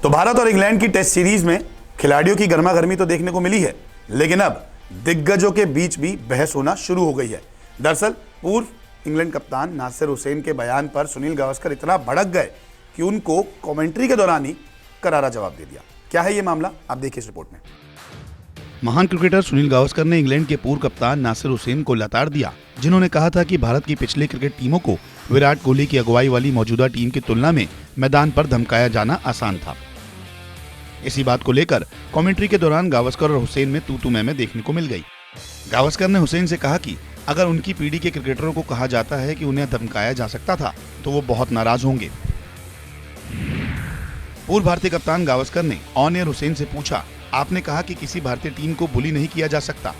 तो भारत और इंग्लैंड की टेस्ट सीरीज में खिलाड़ियों की गर्मागर्मी तो देखने को मिली है, लेकिन अब दिग्गजों के बीच भी बहस होना शुरू हो गई है। दरअसल पूर्व इंग्लैंड कप्तान नासिर हुसैन के बयान पर सुनील गावस्कर इतना भड़क गए कि उनको कमेंट्री के दौरान ही करारा जवाब दे दिया। क्या है ये मामला, आप देखिए इस रिपोर्ट में। महान क्रिकेटर सुनील गावस्कर ने इंग्लैंड के पूर्व कप्तान नासिर हुसैन को लताड़ दिया, जिन्होंने कहा था कि भारत की पिछले क्रिकेट टीमों को विराट कोहली की अगुवाई वाली मौजूदा टीम की तुलना में मैदान पर धमकाया जाना आसान था। इसी बात को लेकर कमेंट्री के दौरान गावस्कर और हुसैन में तू-तू मैं देखने को मिल गई। गावस्कर ने हुसैन से कहा कि अगर उनकी पीढ़ी के क्रिकेटरों को कहा जाता है कि उन्हें धमकाया जा सकता था तो वो बहुत नाराज होंगे। पूर्व भारतीय कप्तान गावस्कर ने ऑन एयर हुसैन से पूछा, आपने कहा कि किसी भारतीय टीम को बुली नहीं किया जा सकता,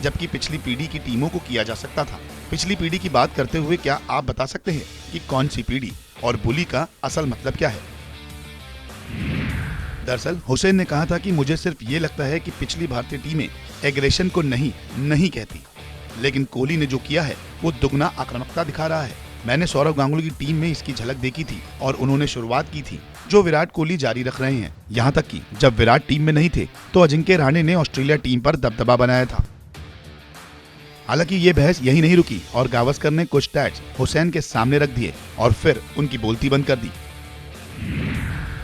जबकि पिछली पीढ़ी की टीमों को किया जा सकता था। पिछली पीढ़ी की बात करते हुए क्या आप बता सकते हैं कि कौन सी पीढ़ी और बुली का असल मतलब क्या है? दरअसल हुसैन ने कहा था कि मुझे सिर्फ ये लगता है कि पिछली भारतीय टीमें एग्रेशन को नहीं कहती, लेकिन कोहली ने जो किया है वो दुगना आक्रामकता दिखा रहा है। मैंने सौरव गांगुली की टीम में इसकी झलक देखी थी और उन्होंने शुरुआत की थी जो विराट कोहली जारी रख रहे हैं। यहाँ तक कि जब विराट टीम में नहीं थे तो अजिंक्य रहाणे ने ऑस्ट्रेलिया टीम पर दबदबा बनाया था। हालांकि ये बहस यही नहीं रुकी और गावस्कर ने कुछ स्टैट्स हुसैन के सामने रख दिए और फिर उनकी बोलती बंद कर दी।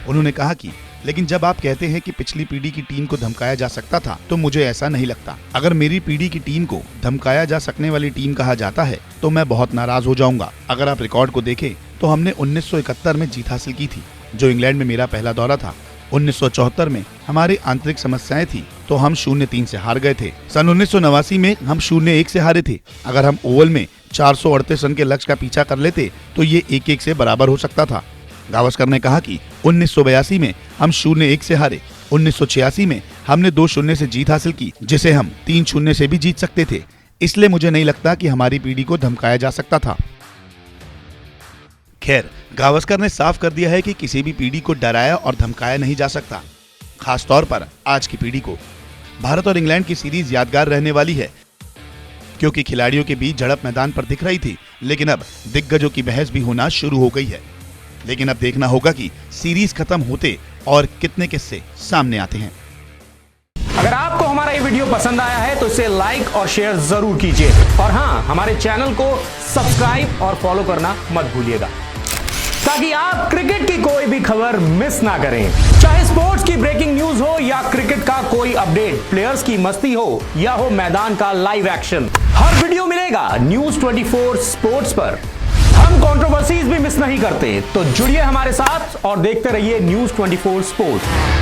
उन्होंने कहा कि लेकिन जब आप कहते हैं कि पिछली पीढ़ी की टीम को धमकाया जा सकता था तो मुझे ऐसा नहीं लगता। अगर मेरी पीढ़ी की टीम को धमकाया जा सकने वाली टीम कहा जाता है तो मैं बहुत नाराज हो जाऊंगा। अगर आप रिकॉर्ड को देखें तो हमने 1971 में जीत हासिल की थी, जो इंग्लैंड में मेरा पहला दौरा था। 1974 में हमारी आंतरिक समस्याएं थी तो हम 0-3 से हार गए थे। सन 1989 में हम 0-1 से हारे थे। अगर हम ओवल में 438 रन के लक्ष्य का पीछा कर लेते तो ये 1-1 से बराबर हो सकता था। गावस्कर ने कहा कि 1982 में हम 0-1 से हारे। 1986 में हमने 2-0 से जीत हासिल की, जिसे हम 3-0 से भी जीत सकते थे। इसलिए मुझे नहीं लगता कि हमारी पीढ़ी को धमकाया जा सकता था। खैर, गावस्कर ने साफ कर दिया है कि किसी भी पीढ़ी को डराया और धमकाया नहीं जा सकता, खास तौर पर आज की पीढ़ी को। भारत और इंग्लैंड की सीरीज यादगार रहने वाली है, क्योंकि खिलाड़ियों के बीच झड़प मैदान पर दिख रही थी, लेकिन अब दिग्गजों की बहस भी होना शुरू हो गई है। लेकिन अब देखना होगा कि सीरीज खत्म होते और कितने किस्से सामने आते हैं। अगर आपको हमारा ये वीडियो पसंद आया है तो इसे लाइक और शेयर जरूर कीजिए, और हाँ, हमारे चैनल को सब्सक्राइब और फॉलो करना मत भूलिएगा, ताकि आप क्रिकेट की कोई भी खबर मिस ना करें। चाहे स्पोर्ट्स की ब्रेकिंग न्यूज हो या क्रिकेट का कोई अपडेट, प्लेयर्स की मस्ती हो या हो मैदान का लाइव एक्शन, हर वीडियो मिलेगा न्यूज 24 स्पोर्ट्स पर। हम कंट्रोवर्सीज भी मिस नहीं करते, तो जुड़िए हमारे साथ और देखते रहिए न्यूज 24 स्पोर्ट्स।